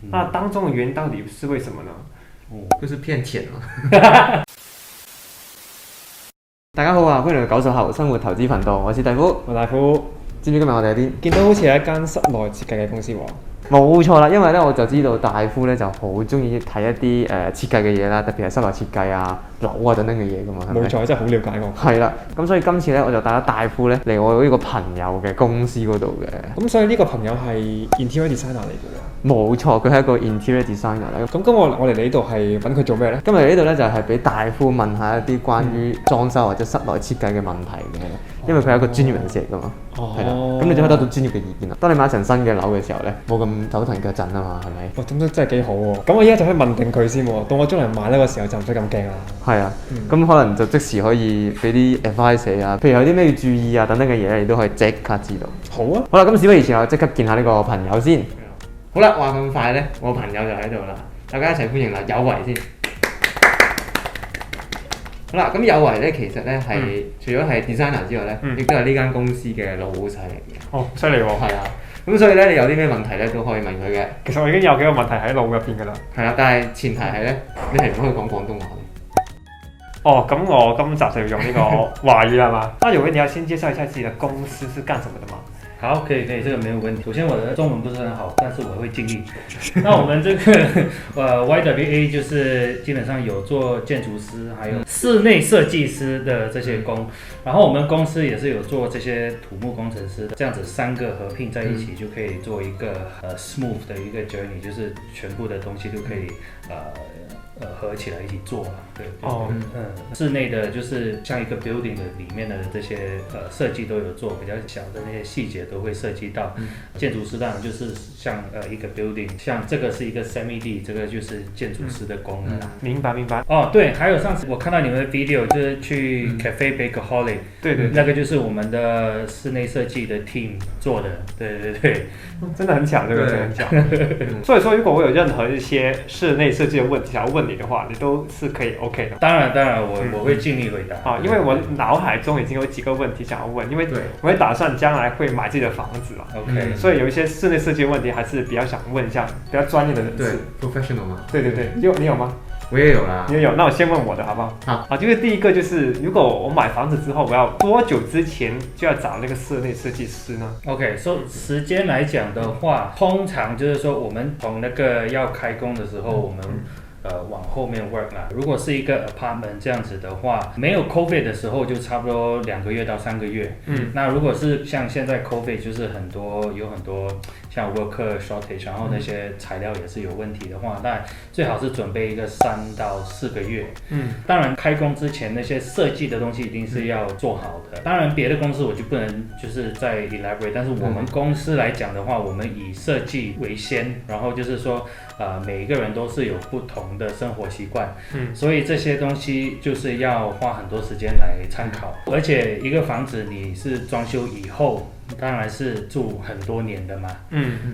那当中的原因到底是为什么呢？就是骗錢咯。大家好啊，歡迎嚟到90後生活投資頻道，我是大夫。我大夫，知唔知今日我哋喺邊？見到好似係一間室內設計嘅公司喎。冇錯啦，因為咧我就知道大夫咧就好中意睇一啲設計嘅嘢啦，特別係室內設計啊、樓啊等等嘅嘢噶嘛，係咪？冇錯，真係好了解我。係啦，咁所以今次咧我就帶咗大夫咧嚟我呢個朋友嘅公司嗰度嘅。咁所以呢個朋友係 interior designer 嚟嘅喎。冇錯，佢係一個 interior designer 嚟。咁今日我嚟呢度係揾佢做咩咧？今日嚟呢度咧就係俾大夫問下一啲關於裝修或者室內設計嘅問題嘅，因為佢係一個專業人士嚟噶嘛。係啦，咁你就可以得到專業嘅意見啦。當你買一層新嘅樓嘅時候咧，冇咁手騰腳震啊嘛，係咪？哇，咁都真係幾好喎！咁我依家就可以問定佢先喎，到我將來買呢個時候就唔使咁驚啦。係啊，咁可能就即時可以俾啲 advice 啊，譬如有啲咩要注意啊等等嘅嘢，你都可以即刻知道。好啊！好啦，咁事不宜遲，我即刻見下呢個朋友先。好啦，話咁快咧，我朋友就喺度啦，大家一齊歡迎啦，有為先。好啦，咁有為咧，其實咧係除咗係 designer 之外咧，亦都係呢間公司嘅老細嚟嘅。哦，犀利喎！係啊，咁所以咧，你有啲咩問題咧都可以問佢嘅。其實我已經有幾個問題喺腦入邊㗎啦。係啦，但係前提係咧，你係唔可以講廣東話嘅。哦，咁我今集就要用呢個華語啦嘛。那有位你要先介紹一下自己的公司是幹什麼的嗎？好，可以，這個沒有問題。首先我的中文不是很好，但是我會盡力。那我們這個YWA 就是基本上有做建築師，還有室內設計師的這些工。然後我們公司也是有做這些土木工程師的，這樣子三個合併在一起就可以做一個smooth 的一個 journey，就是全部的東西都可以合起來一起做啦。對，室內的就是像一個 building 的裡面的這些設計都有做，比較小的那些細節都會涉及到。建築師當然就是像一個 building，像這個是一個 semi-D， 這個就是建築師的功能啦。明白明白。哦，對，還有上次我看到你們的 video，就是去 Cafe Bakeaholic，對對，那個就是我們的室內設計的 team 做的。對對對，真的很巧，這個真的很巧。所以說，如果我有任何一些室內設計的問題想要問你的話，你都是可以 OK 的。當然，我會盡力回答。啊，因為我腦海中已經有幾個問題想要問，因為我也打算將來會買自己的房子嘛。OK，所以有一些室內設計的問題，還是比較想問一下比較專業的人士。對 ，professional 嘛。對對對，你有嗎？我也有啦。你也有，那我先問我的好不好？好。啊，就是第一個就是，如果我買房子之後，我要多久之前就要找那個室內設計師呢 ？OK，時間來講的話，通常就是說，我們從那個要開工的時候，我們往後面 work 啦。如果是一個 apartment 這樣子的話，沒有 COVID 的時候就差不多2個月到3個月。那如果是像現在 COVID，就是有很多像 worker shortage， 然後那些材料也是有問題的話，那最好是準備一個3到4個月。當然開工之前那些設計的東西一定是要做好的。當然別的公司我就不能就是再 elaborate， 但是我們公司來講的話，我們以設計為先，然後就是說每一個人都是有不同的生活習慣，所以這些東西就是要花很多時間來參考。而且一個房子你是裝修以後，當然是住很多年的嘛，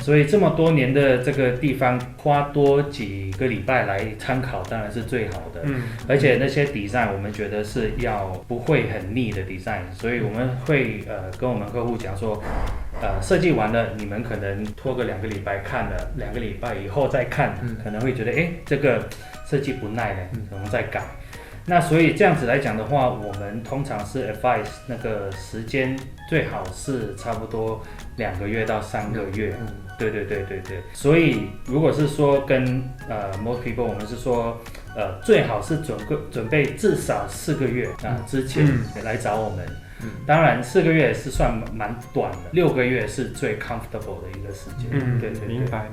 所以這麼多年的這個地方花多幾個禮拜來參考當然是最好的。而且那些 design 我們覺得是要不會很膩的 design， 所以我們會跟我們客戶講說，設計完了你們可能拖個2個禮拜看了，2個禮拜以後再看，可能會覺得這個設計不耐了，可能再改。那所以這樣子來講的話，我們通常是 advise 那個時間最好是差不多2個月到3個月。對。所以如果是說跟most people， 我們是說最好是準備至少4個月之前來找我們。當然4個月也是算蠻短的，6個月是最 comfortable 的一個時間。對，明白。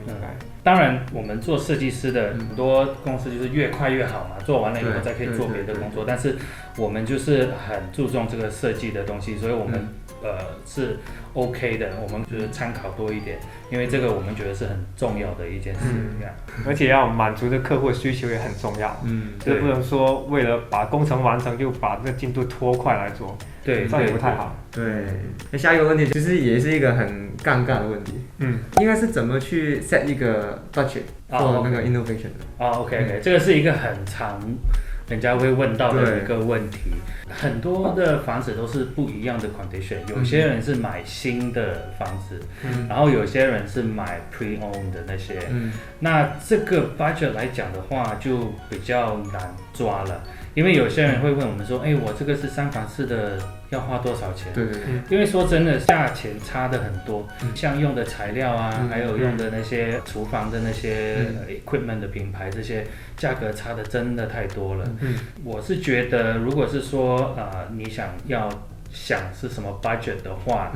當然我們做設計師的很多公司就是越快越好嘛，做完了以後再可以做別的工作，但是我們就是很注重這個設計的東西，所以我們是 OK 的，我們就是參考多一點，因為這個我們覺得是很重要的一件事。而且要滿足這客戶的需求也很重要。就是不能說為了把工程完成就把這個進度拖快來做。對，這樣也不太好。對，那下一個問題其實也是一個很尷尬的問題。應該是怎麼去 set 一個 budget 做那個 innovation 的？OK，這個是一個很人家会问到的一个问题。很多的房子都是不一样的 condition， 有些人是买新的房子，然后有些人是买 pre-owned 的那些，那这个 budget 来讲的话就比较难抓了。因为有些人会问我们说，我这个是3房4的，要花多少钱？对，因为说真的，价钱差的很多，像用的材料啊，还有用的那些厨房的那些equipment 的品牌，这些价格差的真的太多了。我是觉得，如果是说你想是什么 budget 的话，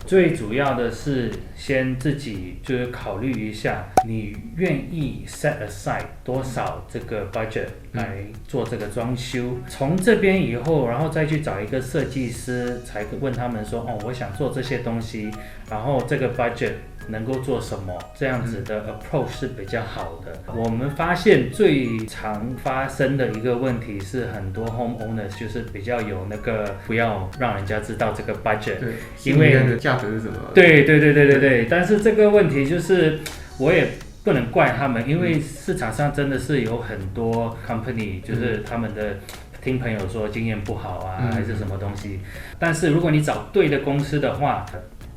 最主要的是先自己就是考虑一下，你愿意 set aside 多少这个 budget 来做这个装修。从这边以后，然后再去找一个设计师，才问他们说，我想做这些东西，然后这个 budget能够做什么，这样子的 approach 是比较好的。我们发现最常发生的一个问题是，很多 homeowners 就是比较有那个不要让人家知道这个 budget， 因为价格是什么？对，但是这个问题就是我也不能怪他们，因为市场上真的是有很多 company， 就是他们的听朋友说经验不好啊，还是什么东西。但是如果你找对的公司的话，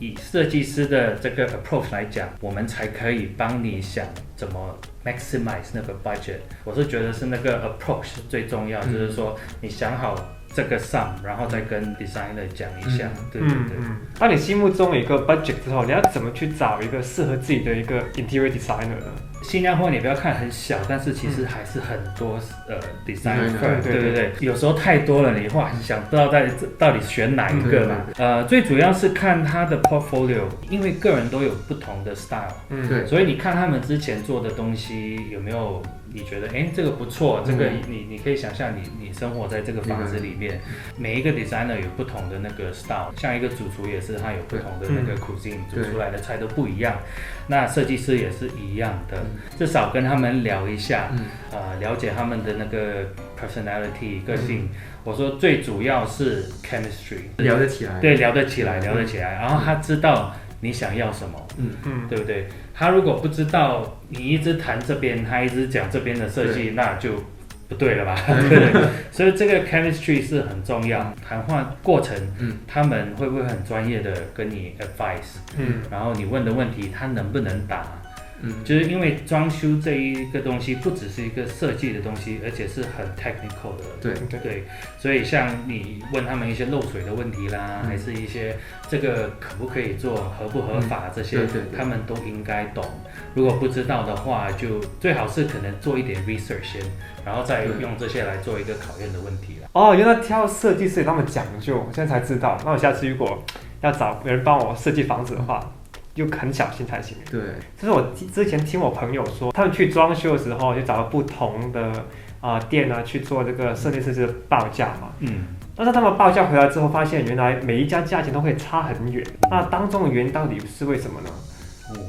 以设计师的这个 approach 来讲，我们才可以帮你想怎么 maximize 那个 budget。我是觉得是那个 approach 是最重要，就是说你想好这个 sum， 然后再跟 designer 讲一下。对。那你心目中有一个 budget 之后，你要怎么去找一个适合自己的一个 interior designer 呢？新加坡你不要看很小，但是其实还是很多design firm， 对，有时候太多了，你想不到到底选哪一个嘛。最主要是看他的 portfolio， 因为个人都有不同的 style， 对，所以你看他们之前做的东西有没有你觉得这个不错，这个你可以想象你生活在这个房子里面，每一个 designer 有不同的那个 style， 像一个主厨也是他有不同的那个 cuisine， 煮出来的菜都不一样，那设计师也是一样的。至少跟他们聊一下，了解他们的那个 personality 个性。我说最主要是 chemistry， 聊得起来，对，聊得起来，然后他知道你想要什么，对不对？他如果不知道，你一直谈这边，他一直讲这边的设计，那就不对了吧？对，所以这个 chemistry 是很重要。谈话过程，他们会不会很专业的跟你 advice？然后你问的问题，他能不能答？就是因为装修这一个东西不只是一个设计的东西，而且是很 technical 的。对，所以像你问他们一些漏水的问题啦，还是一些这个可不可以做、合不合法这些，他们都应该懂。如果不知道的话，就最好是可能做一点 research 先，然后再用这些来做一个考验的问题啦。原来挑设计师有那么讲究，我现在才知道。那我下次如果要找人帮我设计房子的话，就很小心才行。对，就是我之前听我朋友说，他们去装修的时候就找了不同的店去做这个设计师的报价嘛。但是他们报价回来之后，发现原来每一家价钱都会差很远。那当中的原因到底是为什么呢？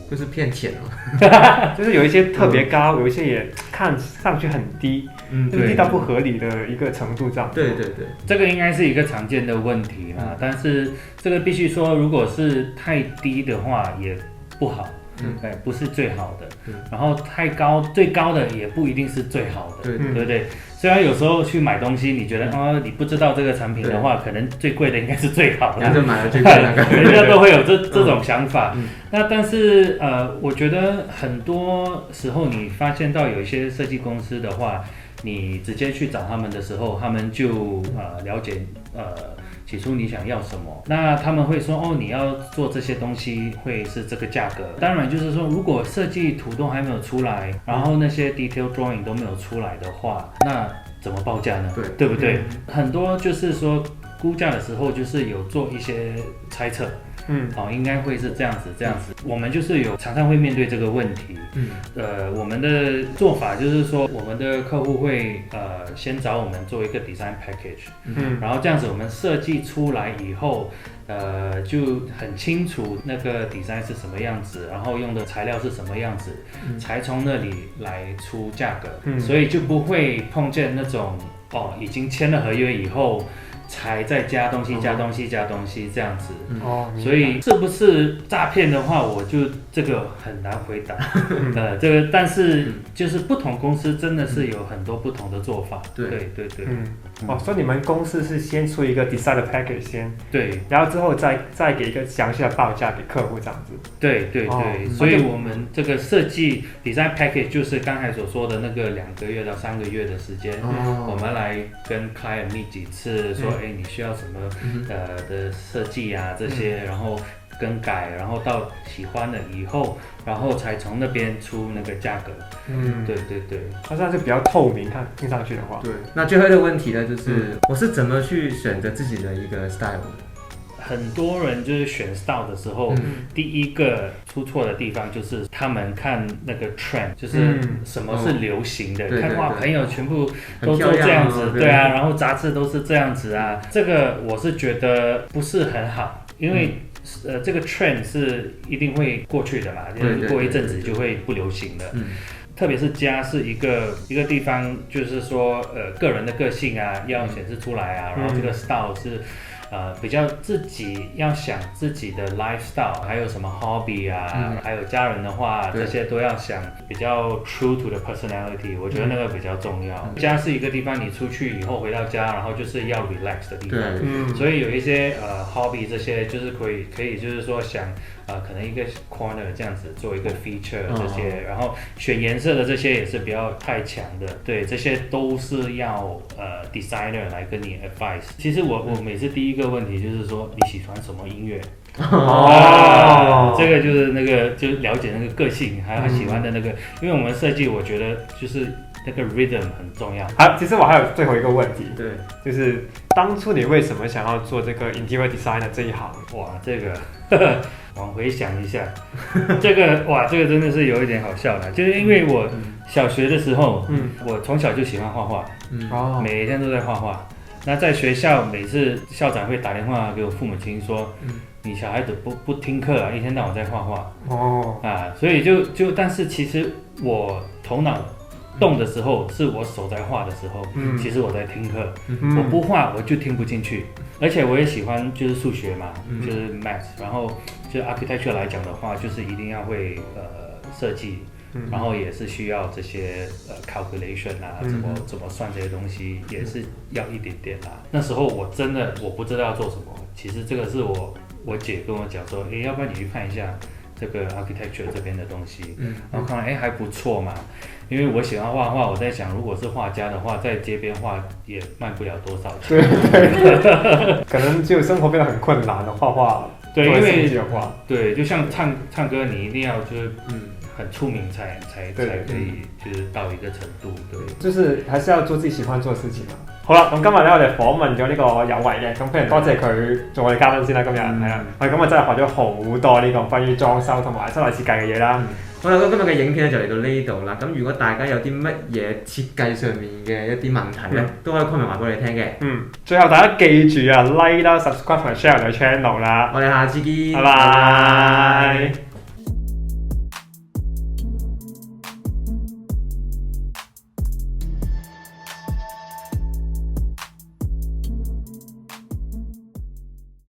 就是骗钱哦，就是有一些特别高，有一些也看上去很低，就是低到不合理的一个程度这样。对，这个应该是一个常见的问题啦，但是这个必须说，如果是太低的话也不好。不是最好的，然后太高，最高的也不一定是最好的，对不对？虽然有时候去买东西，你觉得你不知道这个产品的话，可能最贵的应该是最好的，就买了最贵的，人家都会有这种想法。那但是我觉得很多时候你发现到有一些设计公司的话，你直接去找他们的时候，他们就了解起初你想要什么，那他们会说你要做这些东西会是这个价格。当然就是说，如果设计图都还没有出来，然后那些 detail drawing 都没有出来的话，那怎么报价呢？对不对？很多就是说估价的时候就是有做一些猜测。应该会是这样子。我们就是常常会面对这个问题。我们的做法就是说，我们的客户会先找我们做一个 design package。然后这样子我们设计出来以后，就很清楚那个 design 是什么样子，然后用的材料是什么样子，才从那里来出价格，所以就不会碰见那种已经签了合约以后才再加东西这样子。所以是不是诈骗的话，我就这个很难回答。这个但是就是不同公司真的是有很多不同的做法。对。所以你们公司是先出一个 design 的 package 先，对，然后之后再给一个详细的报价给客户这样子。对，所以我们这个设计 design package 就是刚才所说的那个2个月到3个月的时间，我们来跟 client meet 几次，说你需要什么的设计啊这些，然后更改，然后到喜欢了以后，然后才从那边出那个价格。对，那这样就比较透明，听上去的话。对。那最后一个问题呢，就是我是怎么去选择自己的一个 style 的？很多人就是选 style 的时候，第一个出错的地方就是他们看那个 trend， 就是什么是流行的，看朋友全部都做这样子，对啊，然后杂志都是这样子啊，这个我是觉得不是很好，因为这个 trend 是一定会过去的嘛，就是过一阵子就会不流行的。特别是家是一个地方，就是说个人的个性啊要显示出来啊，然后这个 style 是比较自己要想自己的 lifestyle， 还有什么 hobby 啊，还有家人的话，这些都要想比较 true to the personality， 我觉得那个比较重要。家是一个地方，你出去以后回到家，然后就是要 relax 的地方，所以有一些hobby 这些就是可以就是说想可能一个 corner 这样子做一个 feature 这些，然后选颜色的这些也是不要太强的，对，这些都是要designer 来跟你 advice。其实我每次第一个问题就是说你喜欢什么音乐？这个就是那个就是了解那个个性，还有他喜欢的那个，因为我们设计我觉得就是那个 rhythm 很重要。其实我还有最后一个问题，对，就是当初你为什么想要做这个 interior designer 这一行？哇，这个往回想一下，这个真的是有一点好笑的，就是因为我小学的时候，我从小就喜欢画画，每天都在画画。那在学校，每次校长会打电话给我父母亲说，你小孩子不听课啊，一天到晚在画画。所以但是其实我头脑动的时候，是我手在画的时候，其实我在听课，我不画我就听不进去。而且我也喜欢就是数学嘛，就是 math， 然后就 architecture 来讲的话，就是一定要会设计。然后也是需要这些calculation 啊，怎么算这些东西，也是要一点点啦。那时候我真的不知道要做什么，其实这个是我姐跟我讲说，要不然你去看一下这个 architecture 这边的东西，然后看还不错嘛。因为我喜欢画画，我在想，如果是画家的话，在街边画也卖不了多少钱。对，可能就生活变得很困难的画画。对，因为对，就像唱歌，你一定要就是很出名才可以就是到一個程度，對，就是還是要做自己喜歡做嘅事情啊。好啦，咁今日咧我哋訪問咗呢個有為嘅，咁非常多謝佢做我哋嘉賓先啦，今日係啦，我哋今日真係學咗好多呢個關於裝修同埋室內設計嘅嘢啦。好啦，咁今日嘅影片咧就嚟到呢度啦。咁如果大家有啲乜嘢設計上面嘅一啲問題咧，都可以 comment 話俾我哋聽嘅。最後大家記住啊 ，like 啦、subscribe 同埋 share 我哋 channel 啦。我哋下次見，拜拜。